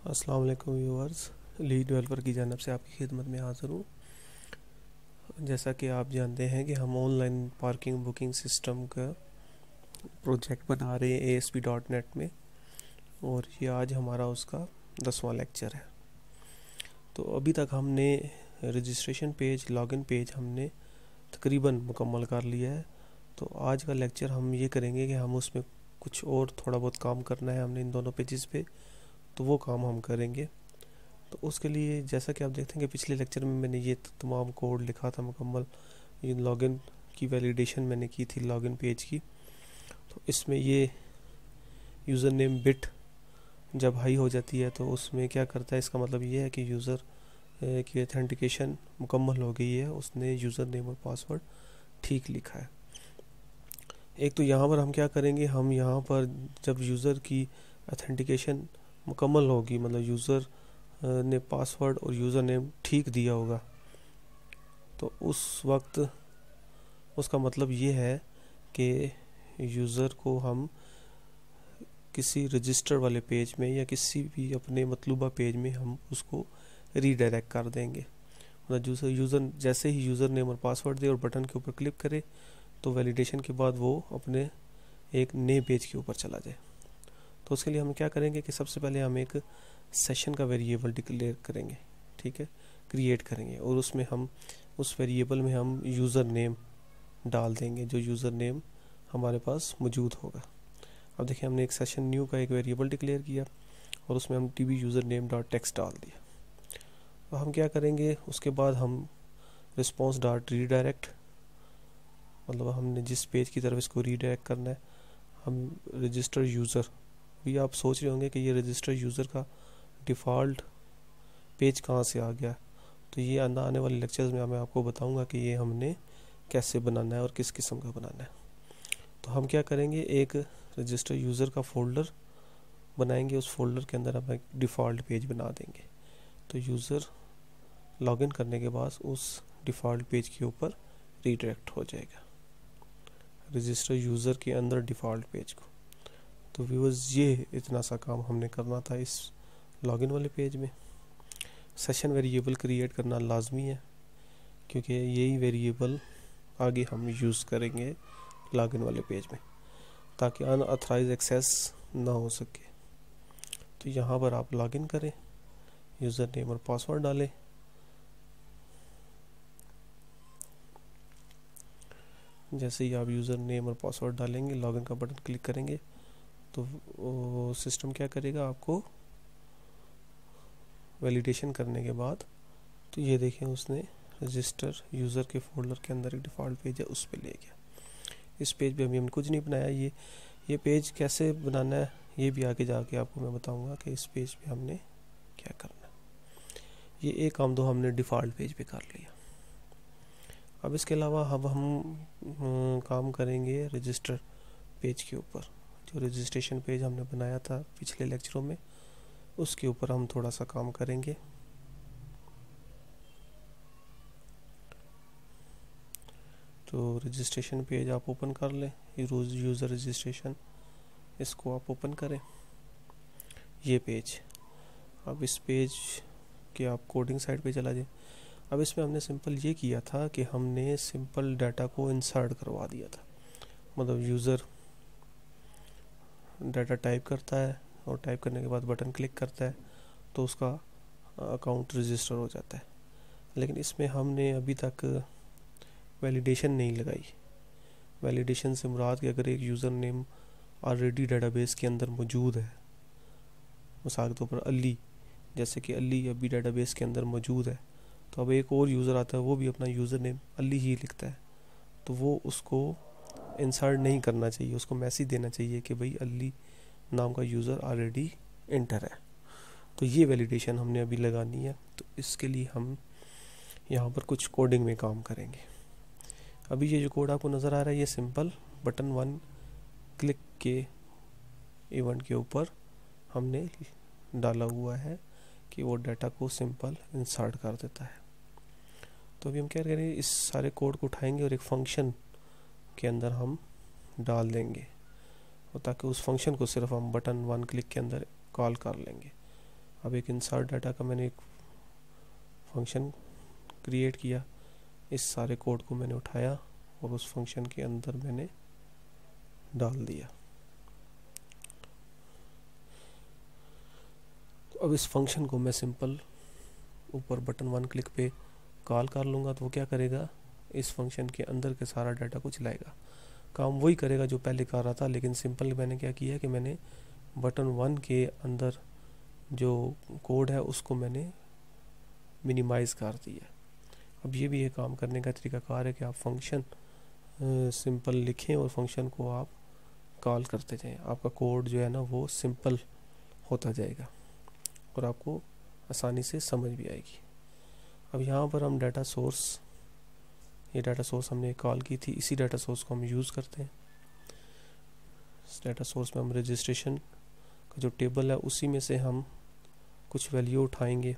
अस्सलाम वालेकुम viewers. Lead developer की जानिब से आपकी खिदमत में हाज़िर हूँ। जैसा कि आप जानते हैं कि हम ऑनलाइन पार्किंग बुकिंग सिस्टम का प्रोजेक्ट बना रहे हैं ASP.NET में, और ये आज हमारा उसका 10वां लेक्चर है। तो अभी तक हमने रजिस्ट्रेशन पेज, लॉगिन पेज हमने तकरीबन मुकम्मल कर लिया है। तो आज का लेक्चर हम ये करेंगे कि हम उसमें कुछ और थोड़ा बहुत काम करना है हमने इन दोनों पेजेस पे, तो वो काम हम करेंगे। तो उसके लिए जैसा कि आप देखते हैं कि पिछले लेक्चर में मैंने ये तमाम कोड लिखा था मुकम्मल। ये लॉगिन की वैलिडेशन मैंने की थी लॉगिन पेज की। तो इसमें ये यूज़र नेम बिट जब हाई हो जाती है तो उसमें क्या करता है, इसका मतलब ये है कि यूज़र की ऑथेंटिकेशन मुकम्मल हो गई है, उसने यूज़र नेम और पासवर्ड ठीक लिखा है। एक तो यहाँ पर हम क्या करेंगे, हम यहाँ पर जब यूज़र की ऑथेंटिकेशन मुकम्मल होगी, मतलब यूज़र ने पासवर्ड और यूज़र नेम ठीक दिया होगा, तो उस वक्त उसका मतलब ये है कि यूज़र को हम किसी रजिस्टर वाले पेज में या किसी भी अपने मतलूबा पेज में हम उसको रीडायरेक्ट कर देंगे। मतलब यूज़र जैसे ही यूज़र नेम और पासवर्ड दे और बटन के ऊपर क्लिक करे तो वैलिडेशन के बाद वो अपने एक नए पेज के ऊपर चला जाए। तो उसके लिए हम क्या करेंगे कि सबसे पहले हम एक सेशन का वेरिएबल डिक्लेयर करेंगे, ठीक है, क्रिएट करेंगे, और उसमें हम उस वेरिएबल में हम यूज़र नेम डाल देंगे, जो यूज़र नेम हमारे पास मौजूद होगा। अब देखिए, हमने एक सेशन न्यू का एक वेरिएबल डिक्लेयर किया और उसमें हम db user name dot text डाल दिया। तो हम क्या करेंगे, उसके बाद हम रिस्पॉन्स डॉट रीडायरेक्ट, मतलब हमने जिस पेज की तरफ इसको रीडायरेक्ट करना है, हम रजिस्टर यूज़र, भी आप सोच रहे होंगे कि ये रजिस्टर यूज़र का डिफ़ॉल्ट पेज कहाँ से आ गया। तो ये आने वाले लेक्चर्स में मैं आपको बताऊंगा कि ये हमने कैसे बनाना है और किस किस्म का बनाना है। तो हम क्या करेंगे, एक रजिस्टर यूज़र का फ़ोल्डर बनाएंगे, उस फोल्डर के अंदर हम एक डिफ़ॉल्ट पेज बना देंगे। तो यूज़र लॉगिन करने के बाद उस डिफ़ॉल्ट पेज के ऊपर रीडायरेक्ट हो जाएगा, रजिस्टर यूज़र के अंदर डिफ़ॉल्ट पेज को। तो व्यूअर्स, ये इतना सा काम हमने करना था इस लॉगिन वाले पेज में। सेशन वेरिएबल क्रिएट करना लाजमी है, क्योंकि यही वेरिएबल आगे हम यूज़ करेंगे लॉगिन वाले पेज में, ताकि अनऑथराइज एक्सेस ना हो सके। तो यहाँ पर आप लॉगिन करें, यूज़र नेम और पासवर्ड डालें। जैसे ही आप यूज़र नेम और पासवर्ड डालेंगे, लॉगिन का बटन क्लिक करेंगे, तो सिस्टम क्या करेगा, आपको वैलिडेशन करने के बाद, तो ये देखें उसने रजिस्टर यूज़र के फोल्डर के अंदर एक डिफ़ॉल्ट पेज है, उस पर ले गया। इस पेज पे अभी हमने कुछ नहीं बनाया। ये पेज कैसे बनाना है ये भी आगे जाके आपको मैं बताऊंगा कि इस पेज पे हमने क्या करना है। ये एक काम तो हमने डिफ़ॉल्ट पेज पे कर लिया। अब इसके अलावा अब हम काम करेंगे रजिस्टर पेज के ऊपर। जो रजिस्ट्रेशन पेज हमने बनाया था पिछले लेक्चरों में, उसके ऊपर हम थोड़ा सा काम करेंगे। तो रजिस्ट्रेशन पेज आप ओपन कर लें, यूज़र रजिस्ट्रेशन, इसको आप ओपन करें, ये पेज। अब इस पेज के आप कोडिंग साइड पे चला जाए। अब इसमें हमने सिंपल ये किया था कि हमने सिंपल डाटा को इंसर्ट करवा दिया था। मतलब यूज़र डाटा टाइप करता है और टाइप करने के बाद बटन क्लिक करता है तो उसका अकाउंट रजिस्टर हो जाता है। लेकिन इसमें हमने अभी तक वैलिडेशन नहीं लगाई। वैलिडेशन से मुराद कि अगर एक यूज़र नेम ऑलरेडी डेटाबेस के अंदर मौजूद है, मिसाल के तौर पर अली, जैसे कि अली अभी डेटाबेस के अंदर मौजूद है, तो अब एक और यूज़र आता है, वो भी अपना यूज़र नेम अली ही लिखता है, तो वो उसको इंसर्ट नहीं करना चाहिए, उसको मैसेज देना चाहिए कि भाई अली नाम का यूज़र ऑलरेडी एंटर है। तो ये वैलिडेशन हमने अभी लगानी है। तो इसके लिए हम यहाँ पर कुछ कोडिंग में काम करेंगे। अभी ये जो कोड आपको नज़र आ रहा है, ये सिंपल बटन 1 क्लिक के इवेंट के ऊपर हमने डाला हुआ है कि वो डाटा को सिंपल इंसर्ट कर देता है। तो अभी हम क्या करेंगे, इस सारे कोड को उठाएंगे और एक फंक्शन के अंदर हम डाल देंगे, और ताकि उस फंक्शन को सिर्फ हम बटन 1 क्लिक के अंदर कॉल कर लेंगे। अब एक इंसर्ट डाटा का मैंने एक फंक्शन क्रिएट किया, इस सारे कोड को मैंने उठाया और उस फंक्शन के अंदर मैंने डाल दिया। तो अब इस फंक्शन को मैं सिंपल ऊपर बटन 1 क्लिक पे कॉल कर लूँगा तो वो क्या करेगा, इस फंक्शन के अंदर के सारा डाटा को चलाएगा। काम वही करेगा जो पहले कर रहा था, लेकिन सिंपल मैंने क्या किया कि मैंने बटन 1 के अंदर जो कोड है उसको मैंने मिनिमाइज कर दिया। अब ये भी एक काम करने का तरीकाकार है कि आप फंक्शन सिंपल लिखें और फंक्शन को आप कॉल करते जाएं। आपका कोड जो है ना वो सिंपल होता जाएगा और आपको आसानी से समझ भी आएगी। अब यहाँ पर हम डाटा सोर्स, ये डाटा सोर्स हमने कॉल की थी, इसी डाटा सोर्स को हम यूज़ करते हैं। इस डाटा सोर्स में हम रजिस्ट्रेशन का जो टेबल है उसी में से हम कुछ वैल्यू उठाएंगे।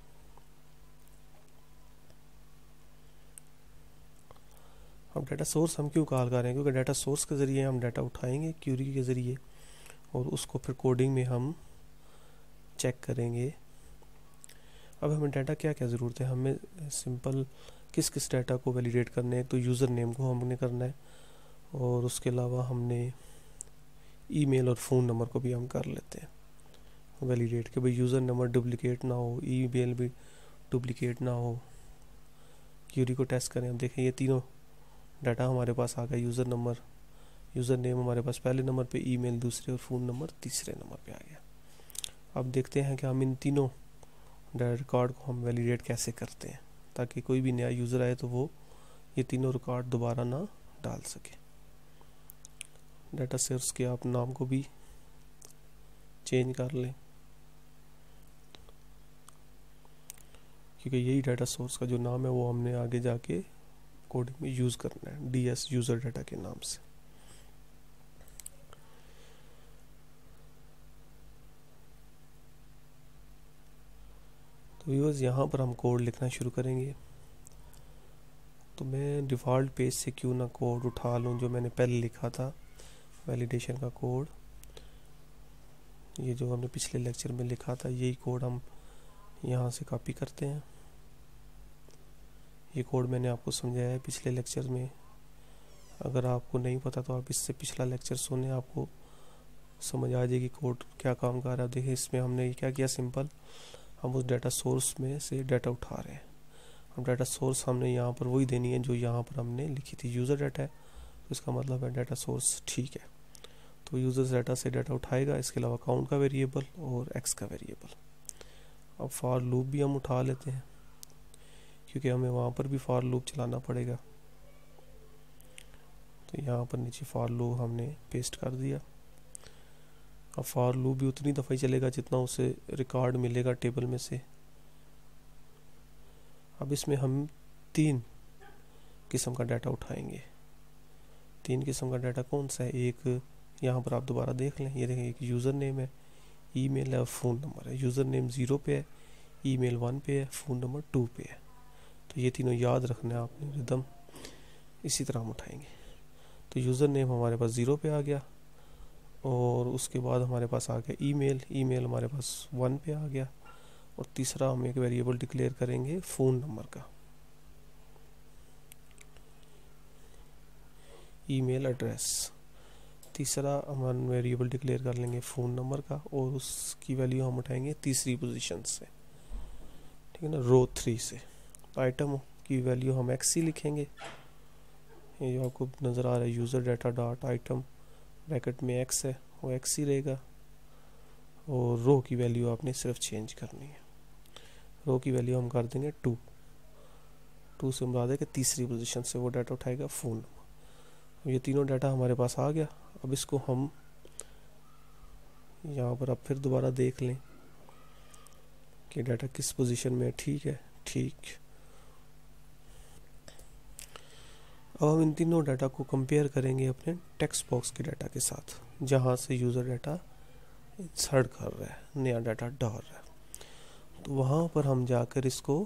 अब डाटा सोर्स हम क्यों कॉल कर रहे हैं, क्योंकि डाटा सोर्स के ज़रिए हम डाटा उठाएंगे क्यूरी के ज़रिए और उसको फिर कोडिंग में हम चेक करेंगे। अब हमें डाटा क्या क्या ज़रूरत है, हमें सिंपल किस किस डाटा को वैलिडेट करना है, तो यूज़र नेम को हमने करना है और उसके अलावा हमने ईमेल और फ़ोन नंबर को भी हम कर लेते हैं वैलिडेट कि भाई यूज़र नंबर डुप्लिकेट ना हो, ईमेल भी डुप्लिकेट ना हो। क्यूरी को टेस्ट करें, अब देखें ये तीनों डाटा हमारे पास आ गया, यूज़र नंबर, यूज़र नेम हमारे पास पहले नंबर पे, ईमेल दूसरे और फ़ोन नंबर तीसरे नंबर पे आ गया। अब देखते हैं कि हम इन तीनों डाटा रिकॉर्ड को हम वैलिडेट कैसे करते हैं ताकि कोई भी नया यूज़र आए तो वो ये तीनों रिकॉर्ड दोबारा ना डाल सके। डाटा सोर्स के आप नाम को भी चेंज कर लें क्योंकि यही डाटा सोर्स का जो नाम है वो हमने आगे जाके कोडिंग में यूज़ करना है, DS यूज़र डाटा के नाम से। तो व्यूअर्स यहाँ पर हम कोड लिखना शुरू करेंगे। तो मैं डिफ़ॉल्ट पेज से क्यों ना कोड उठा लूँ जो मैंने पहले लिखा था, वैलिडेशन का कोड, ये जो हमने पिछले लेक्चर में लिखा था यही कोड हम यहाँ से कॉपी करते हैं। ये कोड मैंने आपको समझाया है पिछले लेक्चर में, अगर आपको नहीं पता तो आप इससे पिछला लेक्चर सुने, आपको समझ आ जाएगी कोड क्या काम कर रहा है। देखिए इसमें हमने क्या किया, सिंपल हम उस डाटा सोर्स में से डाटा उठा रहे हैं। हम डाटा सोर्स हमने यहाँ पर वही देनी है जो यहाँ पर हमने लिखी थी, यूज़र डाटा है तो इसका मतलब है डाटा सोर्स ठीक है। तो यूज़र डाटा से डाटा उठाएगा, इसके अलावा काउंट का वेरिएबल और एक्स का वेरिएबल। अब फॉर लूप भी हम उठा लेते हैं क्योंकि हमें वहाँ पर भी फॉर लूप चलाना पड़ेगा। तो यहाँ पर नीचे फॉर लूप हमने पेस्ट कर दिया। अब फॉर लूप भी उतनी दफ़ा ही चलेगा जितना उसे रिकॉर्ड मिलेगा टेबल में से। अब इसमें हम 3 किस्म का डाटा उठाएंगे। 3 किस्म का डाटा कौन सा है, एक यहाँ पर आप दोबारा देख लें, ये देखें एक यूज़र नेम है, ईमेल है और फ़ोन नंबर है। यूज़र नेम 0 पे है, ईमेल 1 पे है, फ़ोन नंबर 2 पे है। तो ये तीनों याद रखना है आपने, रिदम इसी तरह हम उठाएंगे। तो यूज़र नेम हमारे पास 0 पे आ गया और उसके बाद हमारे पास आ गया ईमेल, ईमेल हमारे पास 1 पे आ गया और तीसरा हम एक वेरिएबल डिक्लेयर करेंगे फ़ोन नंबर का, ईमेल एड्रेस। तीसरा हम वेरिएबल डिक्लेयर कर लेंगे फ़ोन नंबर का और उसकी वैल्यू हम उठाएंगे तीसरी पोजीशन से, ठीक है ना, रो 3 से। तो आइटम की वैल्यू हम XC लिखेंगे, ये जो आपको नज़र आ रहा है user data dot item bracket में X है वो XC रहेगा और रो की वैल्यू आपने सिर्फ चेंज करनी है। रो की वैल्यू हम कर देंगे 2 से मुराद है कि तीसरी पोजीशन से वो डाटा उठाएगा फ़ोन नंबर। ये तीनों डाटा हमारे पास आ गया। अब इसको हम यहाँ पर अब फिर दोबारा देख लें कि डाटा किस पोजीशन में है, ठीक है, ठीक। अब हम इन तीनों डाटा को कंपेयर करेंगे अपने टेक्स्ट बॉक्स के डाटा के साथ जहाँ से यूज़र डाटा इंसर्ट कर रहा है, नया डाटा डाल रहा है। तो वहाँ पर हम जाकर इसको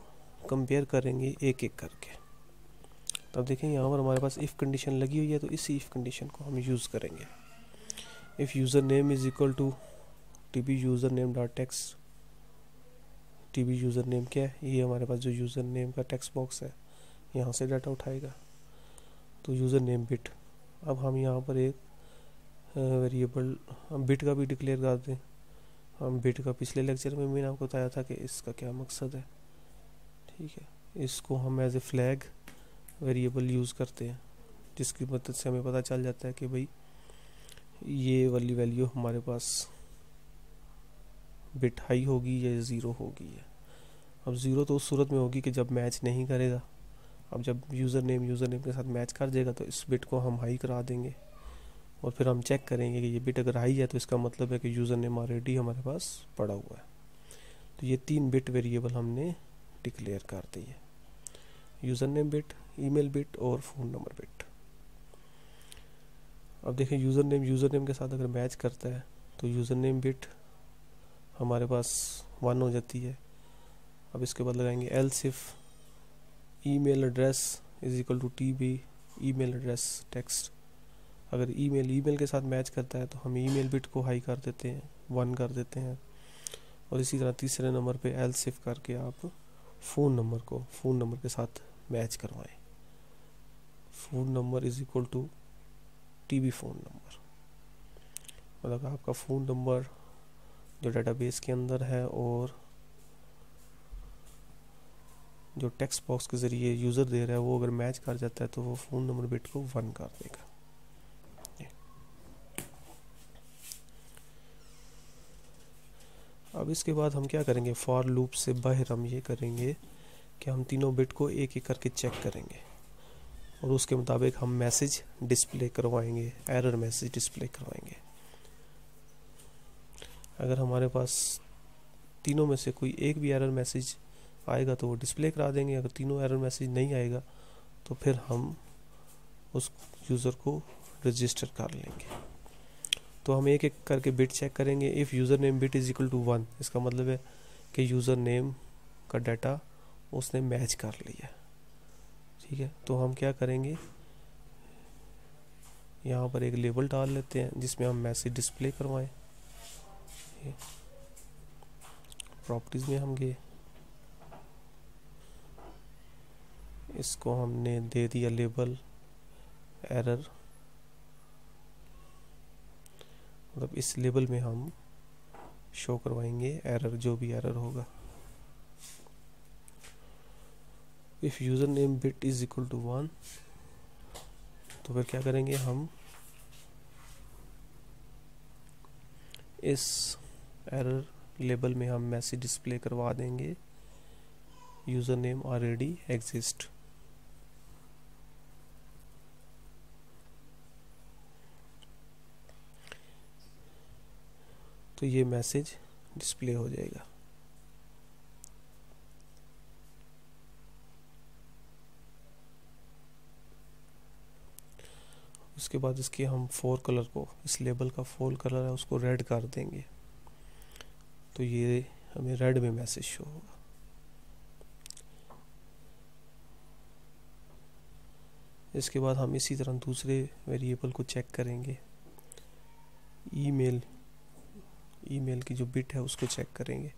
कंपेयर करेंगे एक एक करके। तब देखें यहाँ पर हमारे पास इफ़ कंडीशन लगी हुई है तो इसी इफ़ कंडीशन को हम यूज़ करेंगे। If user name is equal to TB user name dot text TB user name क्या है, ये हमारे पास जो यूज़र नेम का टेक्स्ट बॉक्स है यहाँ से डाटा उठाएगा, तो यूज़र नेम बिट। अब हम यहाँ पर एक वेरिएबल हम बिट का भी डिक्लेयर कर दें। हम बिट का पिछले लेक्चर में मैंने आपको बताया था कि इसका क्या मकसद है, ठीक है। इसको हम as a flag variable use करते हैं, जिसकी मदद से हमें पता चल जाता है कि भाई ये वाली वैल्यू हमारे पास बिट हाई होगी या ज़ीरो होगी है। अब ज़ीरो तो उस सूरत में होगी कि जब मैच नहीं करेगा। अब जब यूज़र नेम के साथ मैच कर देगा तो इस बिट को हम हाई करा देंगे, और फिर हम चेक करेंगे कि ये बिट अगर हाई है तो इसका मतलब है कि यूज़र नेम ऑलरेडी हमारे पास पड़ा हुआ है। तो ये 3 बिट वेरिएबल हमने डिक्लेयर कर दी है, user name bit, email bit और फ़ोन नंबर बिट। अब देखें यूज़र नेम के साथ अगर मैच करता है तो यूज़र नेम बिट हमारे पास 1 हो जाती है। अब इसके बाद लगाएंगे else if email address is equal to TB email address text. अगर ईमेल के साथ मैच करता है तो हम ईमेल बिट को हाई कर देते हैं, 1 कर देते हैं। और इसी तरह तीसरे नंबर पे एल्स इफ करके आप फ़ोन नंबर के साथ मैच करवाएं। Phone number is equal to TB phone number, मतलब आपका फ़ोन नंबर जो डेटाबेस के अंदर है और जो टेक्स्ट बॉक्स के ज़रिए यूज़र दे रहा है वो अगर मैच कर जाता है तो वो फ़ोन नंबर बिट को 1 कर देगा। अब इसके बाद हम क्या करेंगे, फॉर लूप से बाहर हम ये करेंगे कि हम तीनों बिट को एक एक करके चेक करेंगे और उसके मुताबिक हम मैसेज डिस्प्ले करवाएंगे, एरर मैसेज डिस्प्ले करवाएंगे। अगर हमारे पास तीनों में से कोई एक भी एरर मैसेज आएगा तो वो डिस्प्ले करा देंगे। अगर तीनों एरर मैसेज नहीं आएगा तो फिर हम उस यूज़र को रजिस्टर कर लेंगे। तो हम एक एक करके बिट चेक करेंगे। If user name bit is equal to 1, इसका मतलब है कि यूज़र नेम का डाटा उसने मैच कर लिया, ठीक है। तो हम क्या करेंगे, यहाँ पर एक लेबल डाल लेते हैं जिसमें हम मैसेज डिस्प्ले करवाएं। प्रॉपर्टीज़ में हम गए, इसको हमने दे दिया लेबल एरर, मतलब इस लेबल में हम शो करवाएंगे एरर, जो भी एरर होगा। If user name bit is equal to 1, तो फिर क्या करेंगे, हम इस एरर लेबल में हम मैसेज डिस्प्ले करवा देंगे यूज़र नेम ऑलरेडी एग्जिस्ट। तो ये मैसेज डिस्प्ले हो जाएगा। उसके बाद इसके हम फोर कलर को, इस लेबल का फोर कलर है उसको रेड कर देंगे, तो ये हमें रेड में मैसेज शो होगा। इसके बाद हम इसी तरह दूसरे वेरिएबल को चेक करेंगे, ईमेल की जो बिट है उसको चेक करेंगे।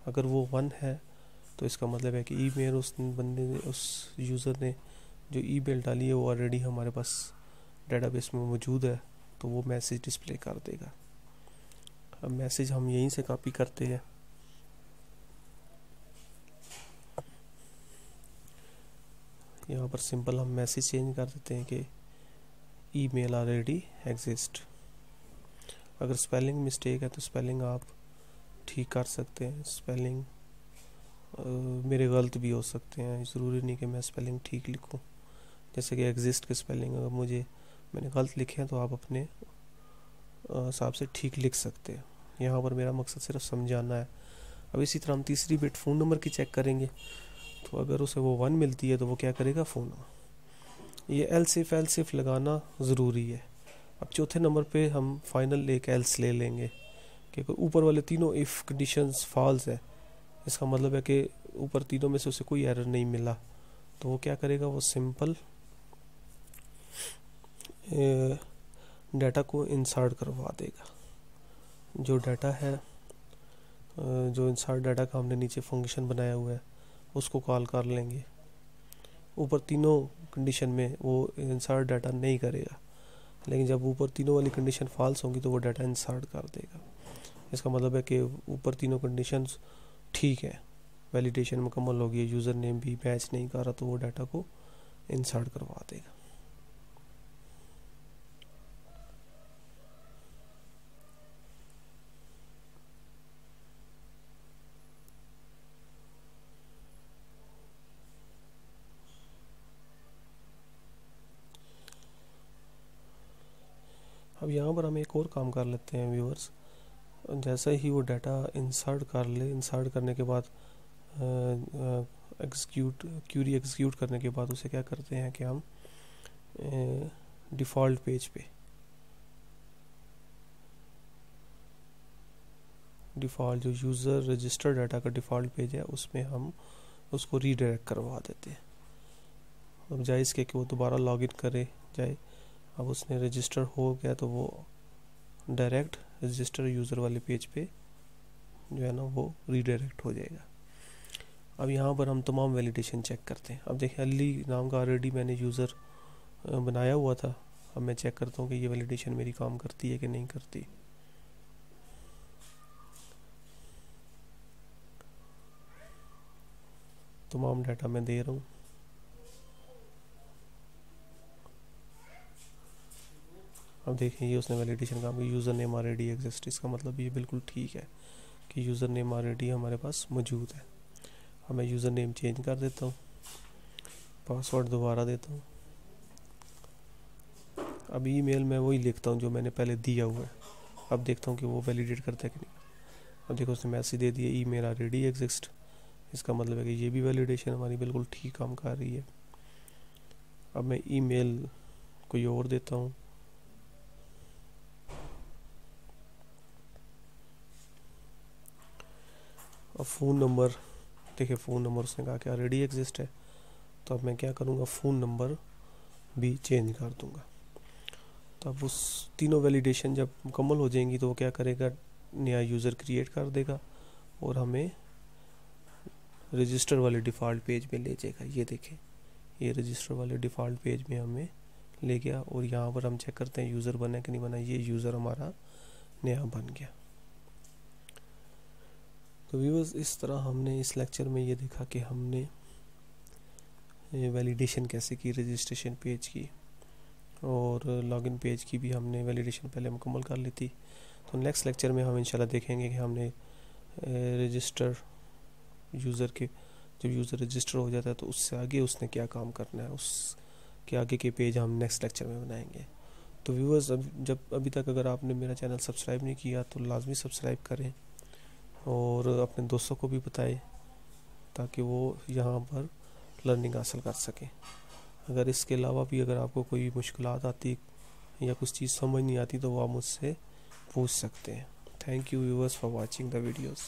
अगर वो 1 है तो इसका मतलब है कि ईमेल उस बंदे ने, उस यूज़र ने जो ईमेल डाली है वो ऑलरेडी हमारे पास डेटाबेस में मौजूद है, तो वो मैसेज डिस्प्ले कर देगा। अब मैसेज हम यहीं से कॉपी करते हैं, यहाँ पर सिंपल हम मैसेज चेंज कर देते हैं कि ईमेल ऑलरेडी एग्जिस्ट। अगर स्पेलिंग मिस्टेक है तो स्पेलिंग आप ठीक कर सकते हैं। स्पेलिंग मेरे गलत भी हो सकते हैं, ज़रूरी नहीं कि मैं स्पेलिंग ठीक लिखूं। जैसे कि एग्जिस्ट के स्पेलिंग अगर मैंने गलत लिखे हैं तो आप अपने हिसाब से ठीक लिख सकते हैं। यहाँ पर मेरा मकसद सिर्फ समझाना है। अब इसी तरह हम तीसरी बिट फ़ोन नंबर की चेक करेंगे, तो अगर उसे वो 1 मिलती है तो वो क्या करेगा, फ़ोन नंबर। ये एल्स इफ लगाना ज़रूरी है। अब चौथे नंबर पे हम फाइनल एक एल्स ले लेंगे कि ऊपर वाले तीनों इफ़ कंडीशंस फॉल्स है, इसका मतलब है कि ऊपर तीनों में से उसे कोई एरर नहीं मिला, तो वो क्या करेगा, वो सिंपल डाटा को इंसर्ट करवा देगा। जो डाटा है जो इंसर्ट डाटा का हमने नीचे फंक्शन बनाया हुआ है उसको कॉल कर लेंगे। ऊपर तीनों कंडीशन में वो इंसर्ट डाटा नहीं करेगा, लेकिन जब ऊपर तीनों वाली कंडीशन फॉल्स होंगी तो वो डाटा इंसर्ट कर देगा। इसका मतलब है कि ऊपर तीनों कंडीशंस ठीक है, वैलिडेशन मुकम्मल हो गई, यूज़र नेम भी मैच नहीं कर रहा, तो वो डाटा को इंसर्ट करवा देगा। अब यहाँ पर हम एक और काम कर लेते हैं व्यूअर्स। जैसे ही वो डाटा इंसर्ट कर ले, इंसर्ट करने के बाद क्यूरी एग्जीक्यूट करने के बाद उसे क्या करते हैं कि हम डिफ़ॉल्ट पेज पे, डिफ़ॉल्ट जो यूज़र रजिस्टर डाटा का डिफ़ॉल्ट पेज है उसमें हम उसको रीडायरेक्ट करवा देते हैं। अब जाए इसके कि वो दोबारा लॉगिन करे जाए, अब उसने रजिस्टर हो गया तो वो डायरेक्ट रजिस्टर यूज़र वाले पेज पे जो है ना वो रीडायरेक्ट हो जाएगा। अब यहाँ पर हम तमाम वैलिडेशन चेक करते हैं। अब देखिए अली नाम का ऑलरेडी मैंने यूज़र बनाया हुआ था। अब मैं चेक करता हूँ कि ये वैलिडेशन मेरी काम करती है कि नहीं करती। तमाम डाटा मैं दे रहा हूँ। अब देखें ये उसने वैलिडेशन काम किया, यूज़र नेम ऑलरेडी एग्जिस्ट। इसका मतलब ये बिल्कुल ठीक है कि यूज़र नेम ऑलरेडी हमारे पास मौजूद है। अब मैं यूज़र नेम चेंज कर देता हूँ, पासवर्ड दोबारा देता हूँ। अब ईमेल मैं वही लिखता हूँ जो मैंने पहले दिया हुआ है। अब देखता हूँ कि वो वैलिडेट करता है कि नहीं। अब देखो उसने मैसेज दे दिया ईमेल ऑलरेडी एग्जिस्ट। इसका मतलब है कि ये भी वैलिडेशन हमारी बिल्कुल ठीक काम कर रही है। अब मैं ईमेल कोई और देता हूँ। अब फ़ोन नंबर, देखिए फ़ोन नंबर उसने कहा कि ऑलरेडी एग्जिस्ट है, तो अब मैं क्या करूँगा, फ़ोन नंबर भी चेंज कर दूँगा। तो अब उस तीनों वैलिडेशन जब मुकम्मल हो जाएंगी तो वो क्या करेगा, नया यूज़र क्रिएट कर देगा और हमें रजिस्टर वाले डिफ़ॉल्ट पेज में ले जाएगा। ये देखें ये रजिस्टर वाले डिफ़ॉल्ट पेज में हमें ले गया और यहाँ पर हम चेक करते हैं यूज़र बना कि नहीं बना। ये यूज़र हमारा नया बन गया। तो व्यूअर्स इस तरह हमने इस लेक्चर में ये देखा कि हमने वैलिडेशन कैसे की रजिस्ट्रेशन पेज की, और लॉगिन पेज की भी हमने वैलिडेशन पहले मुकम्मल कर ली थी। तो नेक्स्ट लेक्चर में हम इंशाल्लाह देखेंगे कि हमने रजिस्टर यूज़र के, जब यूज़र रजिस्टर हो जाता है तो उससे आगे उसने क्या काम करना है, उसके आगे के पेज हम नेक्स्ट लेक्चर में बनाएंगे। तो व्यूअर्स जब अभी तक अगर आपने मेरा चैनल सब्सक्राइब नहीं किया तो लाजमी सब्सक्राइब करें और अपने दोस्तों को भी बताएं ताकि वो यहाँ पर लर्निंग हासिल कर सकें। अगर इसके अलावा भी अगर आपको कोई मुश्किलात आती या कुछ चीज़ समझ नहीं आती तो वो आप मुझसे पूछ सकते हैं। Thank you viewers for watching the videos.